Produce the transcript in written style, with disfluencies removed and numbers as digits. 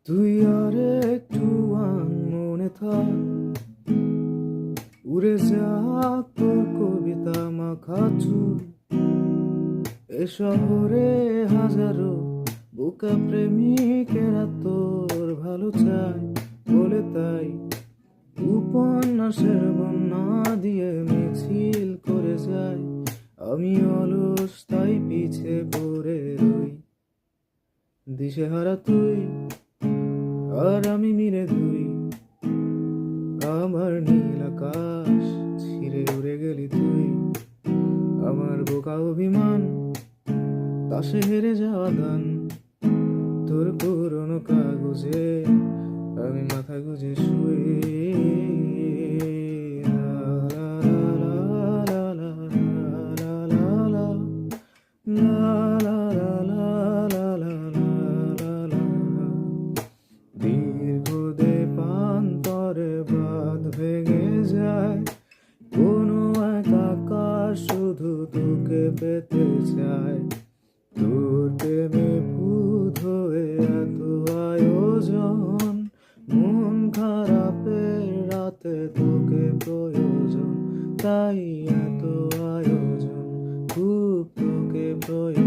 তুই আর একটু মনে থাক, উড়ে যাক তোর কবিতা মাখা চুল। এ শহরে হাজারো বোকা প্রেমিকেরা তোর ভালো চায় বলে, তাই উপন্যাসের বন্যা দিয়ে মিছিল করে যায়। আমি অলস তাই পিছে পড়ে রই, দিশেহারা তুই আর আমি মিলে দুই। আমার নীল আকাশ ছিঁড়ে উড়ে গেলি তুই, আমার বোকা অভিমান তাসে হেরে যাওয়া গান। তোর পুরনো কাগজে আমি মাথা গুজে শুয়ে। দীর্ঘদে পান্তরে বাঁধ ভেঙে যায়, কোনো এক আকাশ শুধু তোকে পেতে চায়। তোর প্রেমে ভূত হয়ে এত আয়োজন, মন খারাপের রাতে তোকে প্রয়োজন, তাই এত আয়োজন, খুব তোকে প্রয়োজন।